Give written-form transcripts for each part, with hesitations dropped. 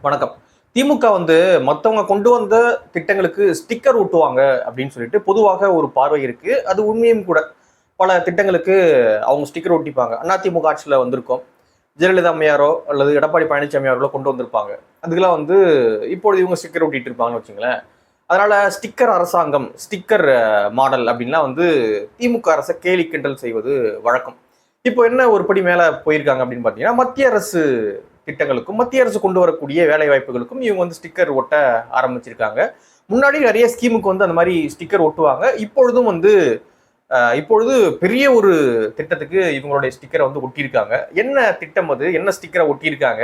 வணக்கம். திமுக மத்தவங்க கொண்டு வந்த திட்டங்களுக்கு ஸ்டிக்கர் ஒட்டுவாங்க அப்படின்னு சொல்லிட்டு பொதுவாக ஒரு பார்வை இருக்கு. அது உண்மையும் கூட. பல திட்டங்களுக்கு அவங்க ஸ்டிக்கர் ஒட்டிப்பாங்க. அதிமுக ஆட்சியில வந்திருக்கோம். ஜெயலலிதா அம்மையாரோ அல்லது எடப்பாடி பழனிசாமி அவர்களோ கொண்டு வந்திருப்பாங்க. அதுக்கெல்லாம் இப்பொழுது இவங்க ஸ்டிக்கர் ஒட்டிட்டு இருப்பாங்கன்னு வச்சுங்களேன். அதனால ஸ்டிக்கர் அரசாங்கம், ஸ்டிக்கர் மாடல் அப்படின்லாம் திமுக அரசை கேலி கிண்டல் செய்வது வழக்கம். இப்போ என்ன ஒரு படி மேல போயிருக்காங்க அப்படின்னு பாத்தீங்கன்னா, மத்திய அரசு திட்டங்களுக்கும் மத்திய அரசு கொண்டு வரக்கூடிய வேலை வாய்ப்புகளுக்கும் இவங்க ஸ்டிக்கர் ஒட்ட ஆரம்பிச்சிருக்காங்க. முன்னாடி நிறைய ஸ்கீமுக்கு அந்த மாதிரி ஸ்டிக்கர் ஒட்டுவாங்க. இப்பொழுது பெரிய ஒரு திட்டத்துக்கு இவங்களுடைய ஸ்டிக்கரை ஒட்டியிருக்காங்க. என்ன திட்டம் அது? என்ன ஸ்டிக்கரை ஒட்டியிருக்காங்க?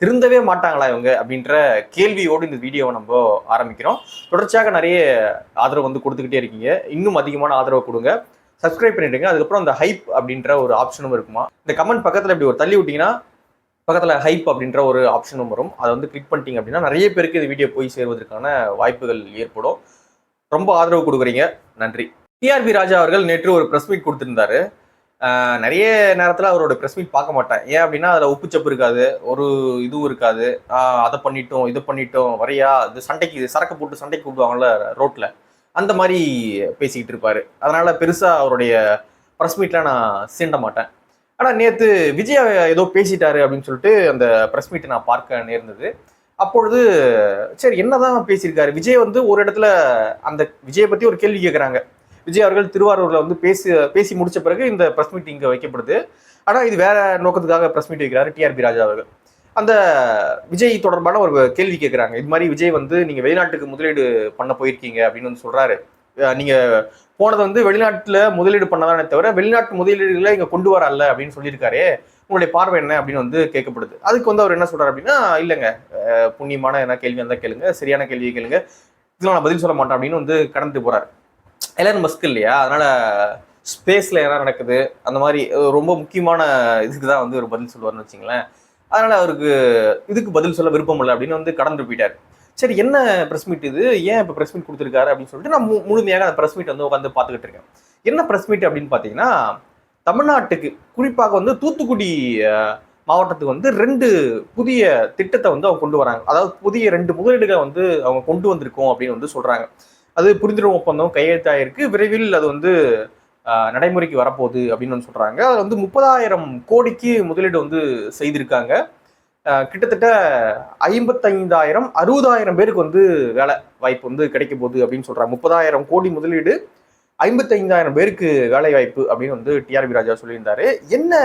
திருந்தவே மாட்டாங்களா இவங்க அப்படின்ற கேள்வியோடு இந்த வீடியோவை நம்ம ஆரம்பிக்கிறோம். தொடர்ச்சியாக நிறைய ஆதரவு கொடுத்துக்கிட்டே இருக்கீங்க. இன்னும் அதிகமான ஆதரவு கொடுங்க. சப்ஸ்கிரைப் பண்ணிடுங்க. அதுக்கப்புறம் அந்த ஹைப் அப்படின்ற ஒரு ஆப்ஷனும் இருக்குமா. இந்த கமெண்ட் பக்கத்தில் இப்படி ஒரு தள்ளி விட்டீங்கன்னா பக்கத்தில் ஹைப் அப்படின்ற ஒரு ஆப்ஷனும் வரும். அதை கிளிக் பண்ணிட்டீங்க அப்படின்னா நிறைய பேருக்கு இந்த வீடியோ போய் சேருவதற்கான வாய்ப்புகள் ஏற்படும். ரொம்ப ஆதரவு கொடுக்குறீங்க. நன்றி. டிஆர்பி ராஜா அவர்கள் நேற்று ஒரு ப்ரெஸ் மீட் கொடுத்திருந்தாரு. நிறைய நேரத்தில் அவரோட ப்ரெஸ் மீட் பார்க்க மாட்டேன். ஏன் அப்படின்னா அதில் உப்புச்சப்பு இருக்காது, ஒரு இதுவும் இருக்காது. அதை பண்ணிட்டோம், இது பண்ணிட்டோம், வரையா இது சண்டைக்கு சரக்கு போட்டு சண்டைக்கு கூப்பிடுவாங்கல்ல ரோட்ல, அந்த மாதிரி பேசிக்கிட்டு இருப்பாரு. அதனால பெருசா அவருடைய ப்ரெஸ் மீட்ல நான் சீண்ட மாட்டேன். ஆனா நேத்து விஜய் ஏதோ பேசிட்டாரு அப்படின்னு சொல்லிட்டு அந்த ப்ரெஸ் மீட்டை நான் பார்க்க நேர்ந்தது. அப்பொழுது சரி என்னதான் பேசியிருக்காரு விஜய் ஒரு இடத்துல அந்த விஜயை பத்தி ஒரு கேள்வி கேட்குறாங்க. விஜய் அவர்கள் திருவாரூர்ல பேசி முடிச்ச பிறகு இந்த ப்ரெஸ் மீட் இங்க வைக்கப்படுது. ஆனா இது வேற நோக்கத்துக்காக ப்ரெஸ் மீட் வைக்கிறாரு டிஆர்பி ராஜா அவர்கள். அந்த விஜய் தொடர்பான ஒரு கேள்வி கேட்குறாங்க. இது மாதிரி விஜய் நீங்க வெளிநாட்டுக்கு முதலீடு பண்ண போயிருக்கீங்க அப்படின்னு சொல்றாரு. நீங்க போனது வெளிநாட்டுல முதலீடு பண்ணதானே தவிர வெளிநாட்டு முதலீடுகளை இங்க கொண்டு வரல அப்படின்னு சொல்லியிருக்காரு. உங்களுடைய பார்வை என்ன அப்படின்னு கேட்கப்படுது. அதுக்கு அவர் என்ன சொல்றாரு அப்படின்னா, இல்லைங்க, புண்ணியமான என்ன கேள்வி இருந்தா கேளுங்க, சரியான கேள்வியை கேளுங்க, இதெல்லாம் நான் பதில் சொல்ல மாட்டேன் அப்படின்னு கடந்து போறாரு. எலன் மஸ்க் இல்லையா, அதனால ஸ்பேஸ்ல என்ன நடக்குது அந்த மாதிரி ரொம்ப முக்கியமான இதுக்கு தான் ஒரு பதில் சொல்லுவார்னு வச்சுங்களேன். அதனால அவருக்கு இதுக்கு பதில் சொல்ல விருப்பம் இல்லை அப்படின்னு கடந்து போயிட்டார். சரி என்ன ப்ரெஸ் மீட் இது, ஏன் இப்போ ப்ரெஸ் மீட் கொடுத்துருக்காரு அப்படின்னு சொல்லிட்டு நான் முழுமையாக அந்த ப்ரெஸ் மீட் உட்காந்து பார்த்துக்கிட்டு இருக்கேன். என்ன ப்ரெஸ் மீட் அப்படின்னு பார்த்தீங்கன்னா, தமிழ்நாட்டுக்கு குறிப்பாக தூத்துக்குடி மாவட்டத்துக்கு 2 புதிய திட்டத்தை அவங்க கொண்டு வராங்க. அதாவது புதிய 2 முதலீடுகளை அவங்க கொண்டு வந்திருக்கோம் அப்படின்னு சொல்றாங்க. அது புரிந்துணர்வு ஒப்பந்தம் கையெழுத்தாயிருக்கு. விரைவில் அது நடைமுறைக்கு வரப்போகுது அப்படின்னு சொல்றாங்க. அது 30,000 கோடிக்கு முதலீடு செய்திருக்காங்க. கிட்டத்தட்ட 55,000 60,000 பேருக்கு வேலை வாய்ப்பு கிடைக்க போகுது அப்படின்னு சொல்றாங்க. 30,000 கோடி முதலீடு, 55,000 பேருக்கு வேலை வாய்ப்பு அப்படின்னு டிஆர்பி ராஜா சொல்லியிருந்தாரு. என்ன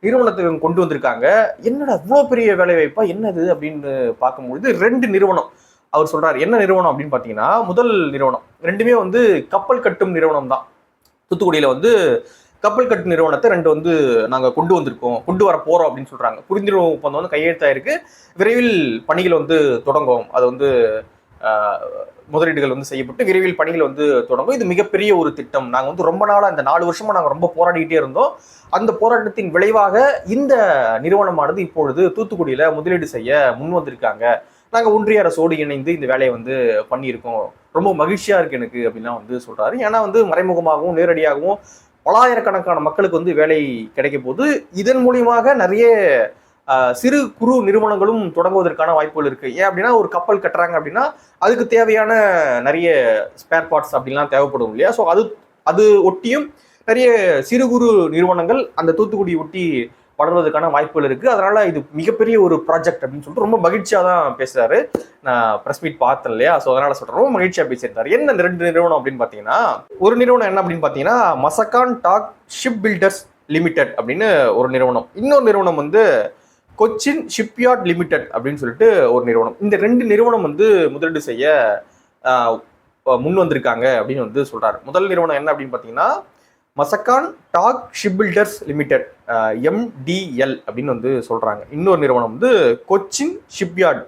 நிறுவனத்துக்கு கொண்டு வந்திருக்காங்க, என்னடா இவ்வளோ பெரிய வேலை வாய்ப்பா, என்னது அப்படின்னு பார்க்கும்பொழுது 2 நிறுவனம் அவர் சொல்றாரு. என்ன நிறுவனம் அப்படின்னு பார்த்தீங்கன்னா, முதல் நிறுவனம் 2மே கப்பல் கட்டும் நிறுவனம் தான். தூத்துக்குடியில கப்பல் கட்டு நிறுவனத்தை 2 நாங்க கொண்டு வந்திருக்கோம், கொண்டு வர போறோம் அப்படின்னு சொல்றாங்க. புரிந்துணர்வு ஒப்பந்தம் கையெழுத்தாயிருக்கு. விரைவில் பணிகள் தொடங்கும். அது முதலீடுகள் செய்யப்பட்டு விரைவில் பணிகள் தொடங்கும். இது மிகப்பெரிய ஒரு திட்டம். நாங்க ரொம்ப நாளா இந்த 4 வருஷமா நாங்க ரொம்ப போராடிக்கிட்டே இருந்தோம். அந்த போராட்டத்தின் விளைவாக இந்த நிறுவனமானது இப்பொழுது தூத்துக்குடியில முதலீடு செய்ய முன் வந்திருக்காங்க. நாங்க ஒன்றிய அரசோடு இணைந்து இந்த வேலையை பண்ணியிருக்கோம். ரொம்ப மகிழ்ச்சியா இருக்கு எனக்கு அப்படின்னா சொல்றாரு. ஏன்னா மறைமுகமாகவும் நேரடியாகவும் பலாயிரக்கணக்கான மக்களுக்கு வேலை கிடைக்க போது. இதன் மூலியமாக நிறைய சிறு குறு நிறுவனங்களும் தொடங்குவதற்கான வாய்ப்புகள் இருக்கு. ஏன் அப்படின்னா ஒரு கப்பல் கட்டுறாங்க அப்படின்னா அதுக்கு தேவையான நிறைய ஸ்பேர் பார்ட்ஸ் அப்படின்லாம் தேவைப்படும் இல்லையா. ஸோ அது ஒட்டியும் நிறைய சிறு குறு நிறுவனங்கள் அந்த தூத்துக்குடி ஒட்டி வளர்வதற்கான வாய்ப்புகள் இருக்கு. அதனால இது மிகப்பெரிய ஒரு ப்ராஜெக்ட் அப்படின்னு சொல்லிட்டு ரொம்ப மகிழ்ச்சியா தான் பேசுறாரு. நான் ப்ரெஸ் மீட் பார்த்தேன் இல்லையா, ஸோ அதனால சொல்றேன் ரொம்ப மகிழ்ச்சியா பேசியிருந்தாரு. என்ன 2 நிறுவனம் அப்படின்னு பாத்தீங்கன்னா, ஒரு நிறுவனம் என்ன அப்படின்னு பாத்தீங்கன்னா Mazagon dock ship builders limited அப்படின்னு ஒரு நிறுவனம். இன்னொரு நிறுவனம் கொச்சின் ஷிப்யார்ட் லிமிடெட் அப்படின்னு சொல்லிட்டு ஒரு நிறுவனம். இந்த 2 நிறுவனம் முதலீடு செய்ய முன் வந்திருக்காங்க அப்படின்னு சொல்றாரு. முதல் நிறுவனம் என்ன அப்படின்னு பாத்தீங்கன்னா Mazagon dock ship builders limited, MDL அப்படின்னு சொல்றாங்க. இன்னொரு நிறுவனம் Cochin shipyard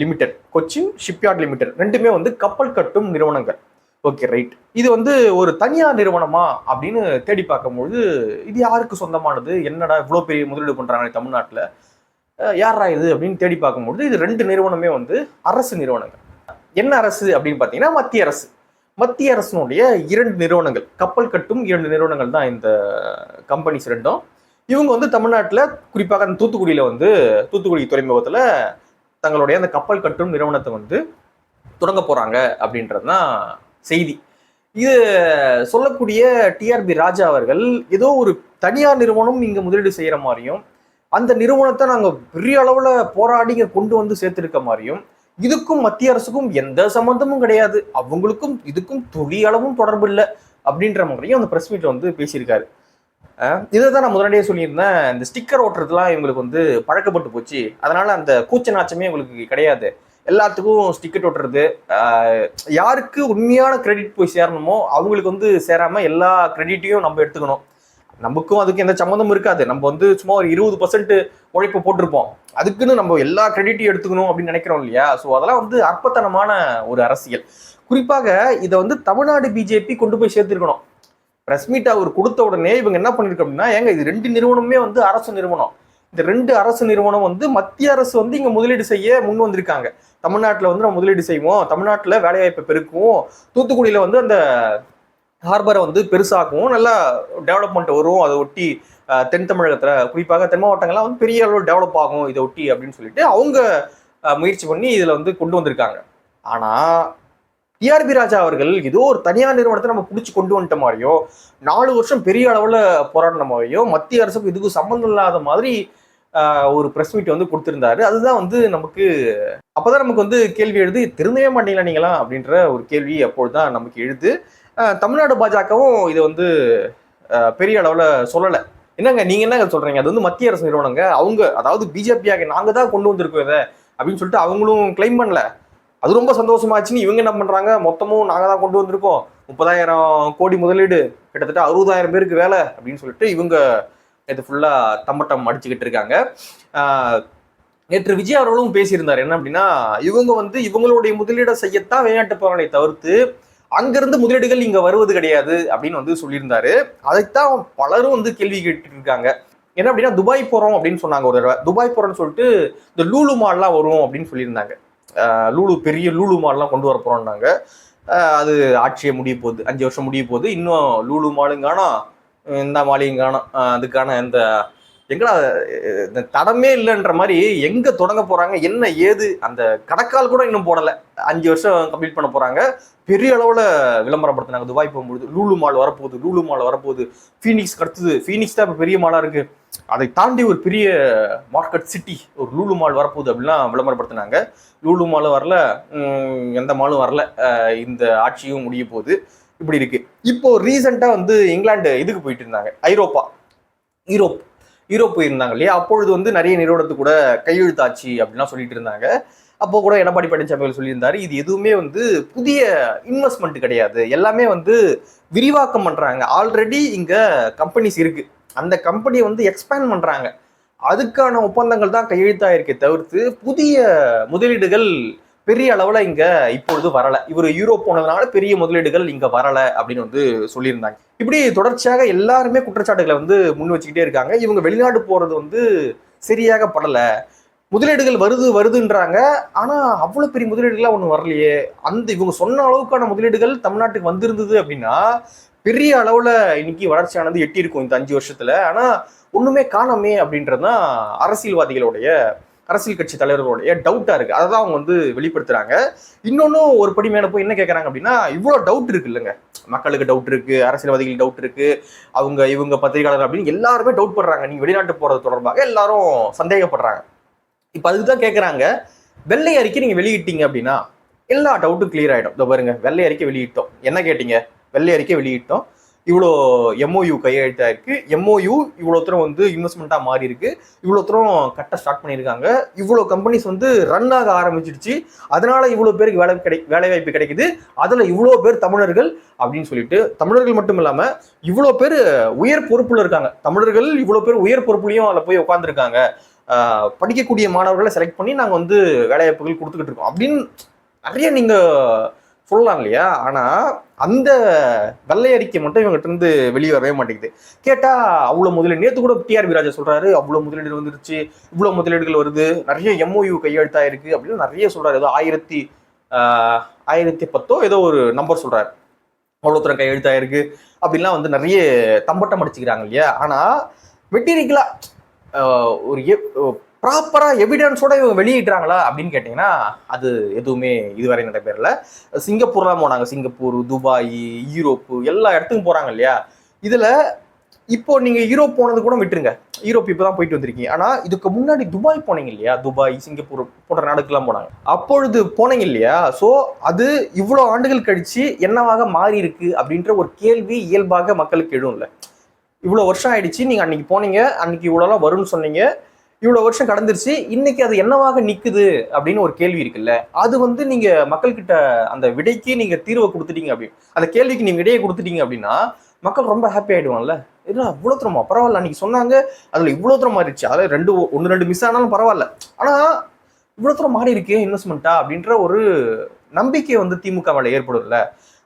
limited, Cochin shipyard limited. 2மே கப்பல் கட்டும் நிறுவனங்கள். Okay right. இது ஒரு தனியார் நிறுவனமா அப்படின்னு தேடி பார்க்கும்பொழுது இது யாருக்கு சொந்தமானது, என்னடா இவ்வளோ பெரிய முதலீடு பண்றாங்க தமிழ்நாட்டில், யாரா இது அப்படின்னு தேடி பார்க்கும்பொழுது இது 2 நிறுவனமே அரசு நிறுவனங்கள். என்ன அரசு அப்படின்னு பார்த்தீங்கன்னா மத்திய அரசு. மத்திய அரசினுடைய 2 நிறுவனங்கள், கப்பல் கட்டும் 2 நிறுவனங்கள் தான் இந்த கம்பெனிஸ் 2ம். இவங்க தமிழ்நாட்டில் குறிப்பாக அந்த தூத்துக்குடியில தூத்துக்குடி துறைமுகத்தில் தங்களுடைய அந்த கப்பல் கட்டும் நிறுவனத்தை வந்து தொடங்க போறாங்க அப்படின்றதுதான் செய்தி. இது சொல்லக்கூடிய டிஆர்பி ராஜா அவர்கள் ஏதோ ஒரு தனியார் நிறுவனம் இங்க முதலீடு செய்யற மாதிரியும், அந்த நிறுவனத்தை நாங்க பெரிய அளவுல போராடி இங்க கொண்டு வந்து சேர்த்திருக்க மாதிரியும், இதுக்கும் மத்திய அரசுக்கும் எந்த சம்பந்தமும் கிடையாது, அவங்களுக்கும் இதுக்கும் துளி அளவும் தொடர்பு இல்லை அப்படின்ற மாதிரியும் அந்த பிரஸ் மீட்ல வந்து பேசியிருக்காரு. இதை தான் நான் முதலடியே சொல்லியிருந்தேன். இந்த ஸ்டிக்கர் ஓட்டுறதுலாம் இவங்களுக்கு வந்து பழக்கப்பட்டு போச்சு, அதனால அந்த கூச்ச நாச்சமே இவங்களுக்கு கிடையாது. எல்லாத்துக்கும் ஸ்டிக்கர் ஓட்டுறது, யாருக்கு உண்மையான கிரெடிட் போய் சேரணுமோ அவங்களுக்கு வந்து சேராம எல்லா கிரெடிட்டையும் நம்ம எடுத்துக்கணும். நமக்கும் அதுக்கு எந்த சம்மந்தமும் இருக்காது. நம்ம வந்து சும்மா ஒரு 20% உழைப்பு போட்டிருப்போம், அதுக்குன்னு நம்ம எல்லா கிரெடிட்டையும் எடுத்துக்கணும் அப்படின்னு நினைக்கிறோம் இல்லையா? ஸோ அதெல்லாம் வந்து அற்பத்தனமான ஒரு அரசியல். குறிப்பாக இதை வந்து தமிழ்நாடு பிஜேபி கொண்டு போய் சேர்த்திருக்கணும். பிரஸ் மீட் அவர் கொடுத்த உடனே இவங்க என்ன பண்ணிருக்கு அப்படின்னா, ஏங்க இது 2 நிறுவனமே வந்து அரசு நிறுவனம், இந்த 2 அரசு நிறுவனம் வந்து மத்திய அரசு வந்து இங்க முதலீடு செய்ய முன் வந்திருக்காங்க. தமிழ்நாட்டில் வந்து நம்ம முதலீடு செய்வோம், தமிழ்நாட்டில் வேலைவாய்ப்பை பெருக்குவோம், தூத்துக்குடியில வந்து அந்த ஹார்பரை வந்து பெருசாக்குவோம், நல்லா டெவலப்மெண்ட் வரும், அதை ஒட்டி தென் தமிழகத்துல குறிப்பாக தென் மாவட்டங்கள்லாம் வந்து பெரிய அளவில் டெவலப் ஆகும் இதை ஒட்டி அப்படின்னு சொல்லிட்டு அவங்க முயற்சி பண்ணி இதுல வந்து கொண்டு வந்திருக்காங்க. ஆனா டிஆர்பி ராஜா அவர்கள் ஏதோ ஒரு தனியார் நிறுவனத்தை நம்ம பிடிச்சி கொண்டு வந்துட்ட மாதிரியோ, 4 வருஷம் பெரிய அளவுல போராடின மாதிரியோ, மத்திய அரசுக்கு இதுக்கு சம்பந்தம் இல்லாத மாதிரி ஒரு பிரஸ் மீட் வந்து கொடுத்திருந்தாரு. அதுதான் வந்து நமக்கு அப்பதான் நமக்கு வந்து கேள்வி எழுது, திருந்தவே மாட்டீங்களா நீங்களா அப்படின்ற ஒரு கேள்வி அப்பொழுதுதான் நமக்கு எழுது. தமிழ்நாடு பாஜகவும் இதை வந்து பெரிய அளவுல சொல்லலை. என்னங்க நீங்க என்ன சொல்றீங்க, அது வந்து மத்திய அரசு நிறுவனங்க, அவங்க அதாவது பிஜேபியாக நாங்க தான் கொண்டு வந்திருக்கோம் இதை அப்படின்னு சொல்லிட்டு அவங்களும் கிளைம் பண்ணல. அது ரொம்ப சந்தோஷமாச்சுன்னு இவங்க என்ன பண்றாங்க, மொத்தமும் நாங்க தான் கொண்டு வந்திருக்கோம், 30,000 கோடி முதலீடு, கிட்டத்தட்ட 60,000 பேருக்கு வேலை அப்படின்னு சொல்லிட்டு இவங்க இது ஃபுல்லா தம்பட்டம் அடிச்சுக்கிட்டு இருக்காங்க. நேற்று விஜய் அவர்களும் பேசியிருந்தார். என்ன அப்படின்னா, இவங்க வந்து இவங்களுடைய முதலீடை செய்யத்தான் வெளிநாட்டு போராளை தவிர்த்து அங்கிருந்து முதலீடுகள் இங்க வருவது கிடையாது அப்படின்னு வந்து சொல்லியிருந்தாரு. அதைத்தான் பலரும் வந்து கேள்வி கேட்டு இருக்காங்க. என்ன அப்படின்னா, துபாய் போறோம் அப்படின்னு சொன்னாங்க ஒரு தடவை. துபாய் போறோம்னு சொல்லிட்டு இந்த லூலு மால்லாம் வரும் அப்படின்னு சொல்லியிருந்தாங்க. பெரிய லூலு மால்லாம் கொண்டு வர போறோம்னாங்க. அது ஆட்சியை முடிய போகுது, 5 வருஷம் முடிய போகுது, இன்னும் லூலு மாலும் காணோம், இந்த மாலையும் காணோம். அதுக்கான இந்த எங்கடா இந்த தடமே இல்லைன்ற மாதிரி எங்க தொடங்க போறாங்க, என்ன ஏது, அந்த கடக்கால் கூட இன்னும் போடலை. 5 வருஷம் கம்ப்ளீட் பண்ண போறாங்க. பெரிய அளவுல விளம்பரப்படுத்தினாங்க. துபாய் போகும்போது லூலு மால் வரப்போகுது, லூலு மால் வரப்போகுது, ஃபீனிக்ஸ் அடுத்தது, ஃபீனிக்ஸ் தான் இப்போ பெரிய மாலா இருக்கு, அதை தாண்டி ஒரு பெரிய மார்க்கெட் சிட்டி ஒரு லூலு மால் வரப்போகுது அப்படிலாம் விளம்பரப்படுத்தினாங்க. லூலு மாலும் வரல, எந்த மாலும் வரல, இந்த ஆட்சியும் முடிய போகுது, இப்படி இருக்கு. இப்போ ரீசெண்டா வந்து இங்கிலாந்து இதுக்கு போயிட்டு இருந்தாங்க, யூரோப் போயிருந்தாங்க இல்லையா? அப்பொழுது வந்து நிறைய நிறுவனத்து கூட கையெழுத்தாச்சு அப்படின்லாம் சொல்லிட்டு இருந்தாங்க. அப்போ கூட எடப்பாடி பழனிசாமி சொல்லியிருந்தாரு, இது எதுவுமே வந்து புதிய இன்வெஸ்ட்மெண்ட் கிடையாது, எல்லாமே வந்து விரிவாக்கம் பண்றாங்க, ஆல்ரெடி இங்க கம்பெனிஸ் இருக்கு, அந்த கம்பெனியை வந்து எக்ஸ்பேண்ட் பண்றாங்க, அதுக்கான ஒப்பந்தங்கள் தான் கையெழுத்தாயிருக்கே தவிர்த்து புதிய முதலீடுகள் பெரிய அளவுல இங்க இப்பொழுது வரல. இவர் யூரோப் போனதுனால பெரிய முதலீடுகள் இங்க வரல அப்படின்னு வந்து சொல்லியிருந்தாங்க. இப்படி தொடர்ச்சியாக எல்லாருமே குற்றச்சாட்டுகளை வந்து முன் வச்சுக்கிட்டே இருக்காங்க. இவங்க வெளிநாடு போறது வந்து சரியாக படல, முதலீடுகள் வருதுன்றாங்க, ஆனா அவ்வளவு பெரிய முதலீடுகள்லாம் ஒண்ணு வரலையே. அந்த இவங்க சொன்ன அளவுக்கான முதலீடுகள் தமிழ்நாட்டுக்கு வந்திருந்தது அப்படின்னா பெரிய அளவுல இன்னைக்கு வளர்ச்சியானது எட்டி இருக்கும் இந்த 5 வருஷத்துல. ஆனா ஒண்ணுமே காணாமே அப்படின்றதுதான் அரசியல் கட்சி தலைவர்களுடைய டவுட்டா இருக்கு. அதான் அவங்க வந்து வெளிப்படுத்துறாங்க. இன்னொன்னும் ஒரு படி மேல போய் என்ன கேட்கறாங்க அப்படின்னா, இவ்வளவு டவுட் இருக்கு இல்லைங்க, மக்களுக்கு டவுட் இருக்கு, அரசியல்வாதிகள் டவுட் இருக்கு, இவங்க பத்திரிகையாளர் அப்படின்னு எல்லாருமே டவுட் பண்றாங்க. நீங்க வெளிநாட்டு போறது தொடர்பாக எல்லாரும் சந்தேகப்படுறாங்க. இப்ப அதுக்குதான் கேட்கறாங்க, வெள்ளை அறிக்கை நீங்க வெளியிட்டீங்க அப்படின்னா எல்லா டவுட்டும் கிளியர் ஆயிடும். இதோ பாருங்க, வெள்ளை அறிக்கை வெளியிட்டோம், என்ன கேட்டீங்க, வெள்ளை அறிக்கை வெளியிட்டோம், இவ்வளோ எம்ஓயு கையெழுத்தாயிருக்கு, எம்ஓயு இவ்வளோ தூரம் வந்து இன்வெஸ்ட்மெண்ட்டா மாறி இருக்கு, இவ்வளோ தூரம் கட்ட ஸ்டார்ட் பண்ணியிருக்காங்க, இவ்வளோ கம்பெனிஸ் வந்து ரன் ஆக ஆரம்பிச்சிடுச்சு, அதனால இவ்வளோ பேருக்கு வேலைவாய்ப்பு கிடைக்குது, அதுல இவ்வளோ பேர் தமிழர்கள் அப்படின்னு சொல்லிட்டு, தமிழர்கள் மட்டும் இல்லாம இவ்வளோ பேர் உயர் பொறுப்புல இருக்காங்க, தமிழர்கள் இவ்வளோ பேர் உயர் பொறுப்புலையும் அதில் போய் உட்காந்துருக்காங்க, படிக்கக்கூடிய மாணவர்களை செலக்ட் பண்ணி நாங்கள் வந்து வேலைவாய்ப்புகள் கொடுத்துக்கிட்டு இருக்கோம் அப்படின்னு நிறைய நீங்க சொல்லலாம் இல்லையா? ஆனா அந்த வெள்ளை அறிக்கை மட்டும் இவங்ககிட்ட இருந்து வெளியே வரவே மாட்டேங்குது. கேட்டா அவ்வளவு முதலீடு, நேற்று கூட டிஆர்பி ராஜா சொல்றாரு, அவ்வளவு முதலீடு வந்துருச்சு, இவ்வளவு முதலீடுகள் வருது, நிறைய எம்ஓயு கையெழுத்தா இருக்கு அப்படின்னு நிறைய சொல்றாரு. ஏதோ 1010 ஏதோ ஒரு நம்பர் சொல்றாரு, அவ்வளவு தூரம் கையெழுத்தா இருக்கு அப்படின்லாம் வந்து நிறைய தம்பட்டம் அடிச்சுக்கிறாங்க இல்லையா? ஆனா மெட்டீரியலா ஒரு ப்ராப்பரா எவிடன்ஸோட இவங்க வெளியிடுறாங்களா அப்படின்னு கேட்டீங்கன்னா அது எதுவுமே இதுவரை நடைபெறல. சிங்கப்பூர்லாம் போனாங்க, சிங்கப்பூர், துபாய், யூரோப்பு எல்லா இடத்துக்கும் போறாங்க இல்லையா. இதுல இப்போ நீங்க யூரோப் போனது கூட விட்டுருங்க, யூரோப் இப்பதான் போயிட்டு வந்திருக்கீங்க. ஆனா இதுக்கு முன்னாடி துபாய் போனீங்க இல்லையா, துபாய், சிங்கப்பூர் போன்ற நாடுக்கெல்லாம் போனாங்க, அப்பொழுது போனீங்க இல்லையா. சோ அது இவ்வளவு ஆண்டுகள் கழிச்சு என்னவாக மாறி இருக்கு அப்படின்ற ஒரு கேள்வி இயல்பாக மக்களுக்கு எழும்ல. இவ்வளவு வருஷம் ஆயிடுச்சு, நீங்க அன்னைக்கு போனீங்க, அன்னைக்கு இவ்வளவு வரும்னு சொன்னீங்க, இவ்வளவு வருஷம் கடந்துருச்சு, இன்னைக்கு அது என்னவாக நிக்குது அப்படின்னு ஒரு கேள்வி இருக்குல்ல. அது வந்து நீங்க மக்கள் கிட்ட அந்த விடைக்கு நீங்க தீர்வை கொடுத்துட்டீங்க அப்படின்னு, அந்த கேள்விக்கு நீங்க விடையை கொடுத்துட்டீங்க அப்படின்னா மக்கள் ரொம்ப ஹாப்பி ஆயிடுவாங்கல்ல. இல்லை இவ்வளோ தூரமா, பரவாயில்ல, அன்னைக்கு சொன்னாங்க அதுல இவ்வளோ தூரம் மாறிடுச்சு, அதாவது ஒன்று ரெண்டு மிஸ் ஆனாலும் பரவாயில்ல, ஆனா இவ்வளோ தூரம் மாறி இருக்கே இன்வெஸ்ட்மெண்ட்டா அப்படின்ற ஒரு நம்பிக்கை வந்து திமுக மேல ஏற்படும்ல.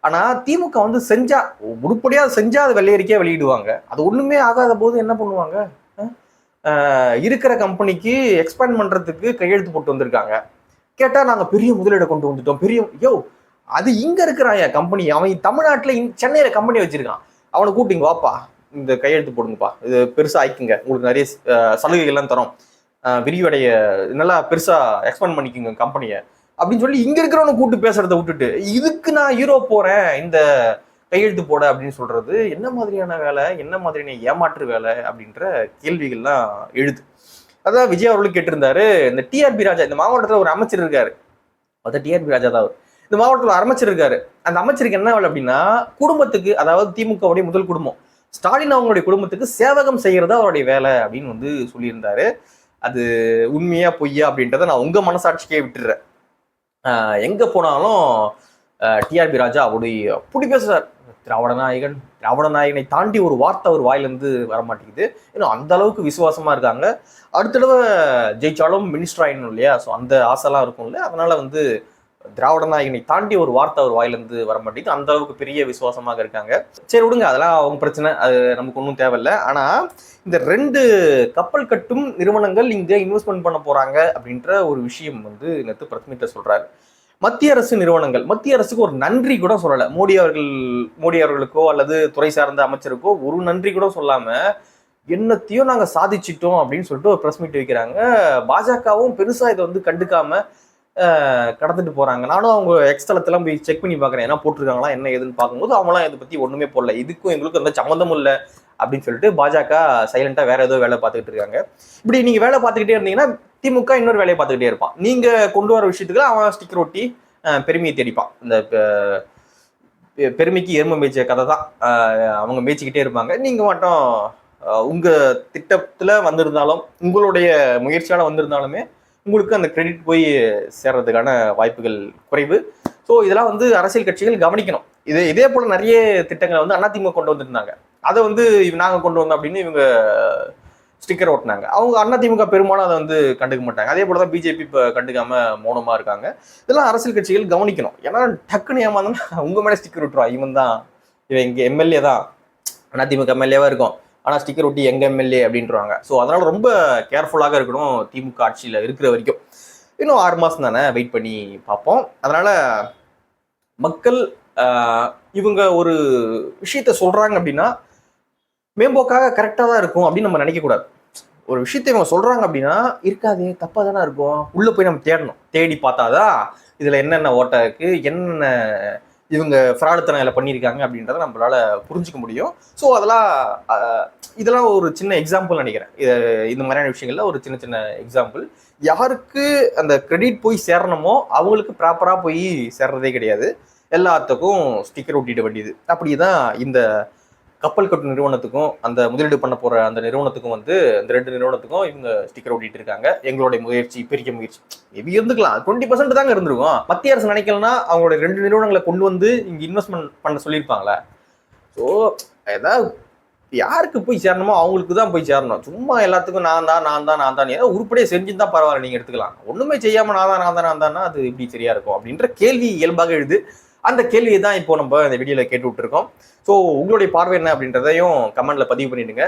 ஆனா திமுக வந்து செஞ்சா உருப்படியா செஞ்சா அது வெள்ளையறிக்கையா வெளியிடுவாங்க. அது ஒண்ணுமே ஆகாத போது என்ன பண்ணுவாங்க, இருக்கிற கம்பெனிக்கு எக்ஸ்பேண்ட் பண்றதுக்கு கையெழுத்து போட்டு வந்திருக்காங்க. கேட்டா நாங்க பெரிய முதலீடை கொண்டு வந்துட்டோம், பெரிய அது இங்க இருக்கிறான் கம்பெனி, அவன் தமிழ்நாட்டுல சென்னையில கம்பெனி வச்சிருக்கான், அவனை கூட்டிங்க வாப்பா, இந்த கையெழுத்து போடுங்கப்பா, இது பெருசா ஆயிக்குங்க, உங்களுக்கு நிறைய சலுகைகள்லாம் தரோம், விரிவடைய நல்லா பெருசா எக்ஸ்பேண்ட் பண்ணிக்கோங்க கம்பெனியை அப்படின்னு சொல்லி இங்க இருக்கிறவனை கூப்பிட்டு பேசுறதை விட்டுட்டு இதுக்கு நான் யூரோப் போறேன் இந்த கையெழுத்து போட அப்படின்னு சொல்றது என்ன மாதிரியான வேலை, என்ன மாதிரியான ஏமாற்று வேலை அப்படின்ற கேள்விகள்லாம் எழுது. அதான் விஜய் அவர்களும் கேட்டிருந்தாரு. இந்த டிஆர்பி ராஜா, இந்த மாவட்டத்தில் ஒரு அமைச்சர் இருக்காரு, அதான் டிஆர்பி ராஜா தான். இந்த மாவட்டத்தில் அமைச்சர் இருக்காரு, அந்த அமைச்சருக்கு என்ன வேலை அப்படின்னா குடும்பத்துக்கு, அதாவது திமுகவுடைய முதல் குடும்பம் ஸ்டாலின் அவங்களுடைய குடும்பத்துக்கு சேவகம் செய்யறதா அவருடைய வேலை அப்படின்னு வந்து சொல்லியிருந்தாரு. அது உண்மையா பொய்யா அப்படின்றத நான் உங்க மனசாட்சிக்கே விட்டுடுறேன். எங்க போனாலும் டிஆர்பி ராஜா அப்படி பேசுறாரு. திராவிட நாயகனை தாண்டி ஒரு வார்த்தை ஒரு வாயிலிருந்து வரமாட்டேங்குது. ஏன்னா அந்த அளவுக்கு விசுவாசமா இருக்காங்க. அடுத்த தடவை ஜெயிச்சாலும் மினிஸ்டர் ஆயிடணும் இல்லையா, ஸோ அந்த ஆசைலாம் இருக்கும் இல்லையா, அதனால வந்து திராவிட நாயகனை தாண்டி ஒரு வார்த்தை ஒரு வாயிலிருந்து வர மாட்டேங்குது, அந்த அளவுக்கு பெரிய விசுவாசமாக இருக்காங்க. சரி விடுங்க, அதெல்லாம் அவங்க பிரச்சனை, அது நமக்கு ஒன்றும் தேவையில்லை. ஆனா இந்த 2 கப்பல் கட்டும் நிறுவனங்கள் இங்க இன்வெஸ்ட்மெண்ட் பண்ண போறாங்க அப்படின்ற ஒரு விஷயம் வந்து நேற்று பிரஸ் மீட்ல சொல்றாரு. மத்திய அரசு நிறுவனங்கள், மத்திய அரசுக்கு ஒரு நன்றி கூட சொல்லல, மோடி அவர்களுக்கோ அல்லது துறை சார்ந்த அமைச்சருக்கோ ஒரு நன்றி கூட சொல்லாம என்னத்தையும் நாங்க சாதிச்சிட்டோம் அப்படின்னு சொல்லிட்டு ஒரு பிரஸ் மீட் வைக்கிறாங்க. பாஜகவும் பெருசா இதை வந்து கண்டுக்காம கடந்துட்டு போறாங்க. நானும் அவங்க எக்ஸ்தலத்தெல்லாம் போய் செக் பண்ணி பாக்குறேன், என்ன போட்டிருக்காங்களா என்ன ஏதுன்னு பார்க்கும்போது அவங்களாம் இதை பத்தி ஒண்ணுமே போடல, இதுக்கும் எங்களுக்கும் எந்த சம்மந்தமும் இல்லை அப்படின்னு சொல்லிட்டு பாஜக சைலண்டா வேற ஏதோ வேலை பார்த்துக்கிட்டு இருக்காங்க. இப்படி நீங்க வேலை பார்த்துக்கிட்டே இருந்தீங்கன்னா திமுக இன்னொரு வேலையை பார்த்துக்கிட்டே இருப்பான். நீங்க கொண்டு வர விஷயத்துக்கு அவன் ஸ்டிக்கர் ஒட்டி பெருமையை தேடிப்பான். இந்த பெருமைக்கு எருமை மேய்ச்ச கதை தான் அவங்க மேய்ச்சிக்கிட்டே இருப்பாங்க. நீங்க மட்டும் உங்க திட்டத்துல வந்திருந்தாலும் உங்களுடைய முயற்சியால வந்திருந்தாலுமே உங்களுக்கு அந்த கிரெடிட் போய் சேர்றதுக்கான வாய்ப்புகள் குறைவு. ஸோ இதெல்லாம் வந்து அரசியல் கட்சிகள் கவனிக்கணும். இதே போல நிறைய திட்டங்களை வந்து அதிமுக கொண்டு வந்திருந்தாங்க, அதை வந்து நாங்க கொண்டு வந்தோம் அப்படின்னு இவங்க ஸ்டிக்கர் ஓட்டினாங்க. அவங்க அதிமுக பெரும்பாலும் அதை வந்து கண்டுக்க மாட்டாங்க. அதே போலதான் பிஜேபி இப்போ கண்டுக்காம மௌனமா இருக்காங்க. இதெல்லாம் அரசியல் கட்சிகள் கவனிக்கணும். ஏன்னா டக்குன்னு ஏமாந்தோம்னா உங்க மேலே ஸ்டிக்கர் விட்டுருவான், இவன் இங்க எம்எல்ஏ தான், அதிமுக எம்எல்ஏவா இருக்கும், ஆனா ஸ்டிக்கர் ஒட்டி எங்க எம்எல்ஏ அப்படின்றாங்க. ஸோ அதனால ரொம்ப கேர்ஃபுல்லாக இருக்கணும் திமுக ஆட்சியில இருக்கிற வரைக்கும். இன்னும் 6 மாசம் தானே, வெயிட் பண்ணி பார்ப்போம். அதனால மக்கள் இவங்க ஒரு விஷயத்த சொல்றாங்க அப்படின்னா மேம்போக்காக கரெக்டாக தான் இருக்கும் அப்படின்னு நம்ம நினைக்கக்கூடாது. ஒரு விஷயத்த இவங்க சொல்றாங்க அப்படின்னா இருக்காது, தப்பா தானே இருக்கும், உள்ள போய் நம்ம தேடணும், தேடி பார்த்தாதான் இதுல என்னென்ன ஓட்டை இருக்கு, என்னென்ன இவங்க ஃப்ராடுத்தனம் இதில் பண்ணியிருக்காங்க அப்படின்றத நம்மளால புரிஞ்சுக்க முடியும். ஸோ இதெல்லாம் ஒரு சின்ன எக்ஸாம்பிள் நினைக்கிறேன். இந்த மாதிரியான விஷயங்கள்ல ஒரு சின்ன சின்ன எக்ஸாம்பிள். யாருக்கு அந்த கிரெடிட் போய் சேரணுமோ அவங்களுக்கு ப்ராப்பராக போய் சேர்றதே கிடையாது, எல்லாத்துக்கும் ஸ்டிக்கர் ஒட்டிட வேண்டியது. அப்படிதான் இந்த கப்பல் கட்டு நிறுவனத்துக்கும் அந்த முதலீடு பண்ண போற அந்த நிறுவனத்துக்கும் வந்து இந்த 2 நிறுவனத்துக்கும் இவங்க ஸ்டிக்கர் ஒட்டிட்டு இருக்காங்க. எங்களுடைய முயற்சி பெரிய முயற்சி எப்படி இருந்துக்கலாம், 20% தாங்க இருந்திருக்கும். மத்திய அரசு நினைக்கலன்னா அவங்களுடைய 2 நிறுவனங்களை கொண்டு வந்து இங்க இன்வெஸ்ட்மெண்ட் பண்ண சொல்லியிருப்பாங்களே. ஸோ ஏதாவது யாருக்கு போய் சேரணுமோ அவங்களுக்கு தான் போய் சேரணும். சும்மா எல்லாத்துக்கும் நான் தான் ஏதாவது உருப்படியே செஞ்சுதான் பரவாயில்ல, நீங்க எடுத்துக்கலாம். ஒண்ணுமே செய்யாம நான் தான் அது எப்படி சரியா இருக்கும் அப்படின்ற கேள்வி இயல்பாக எழுது. அந்த கேள்வியை தான் இப்போ நம்ம இந்த வீடியோல கேட்டு விட்டுருக்கோம். ஸோ உங்களுடைய பார்வை என்ன அப்படின்றதையும் கமெண்ட்ல பதிவு பண்ணிடுங்க.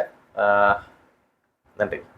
நன்றி.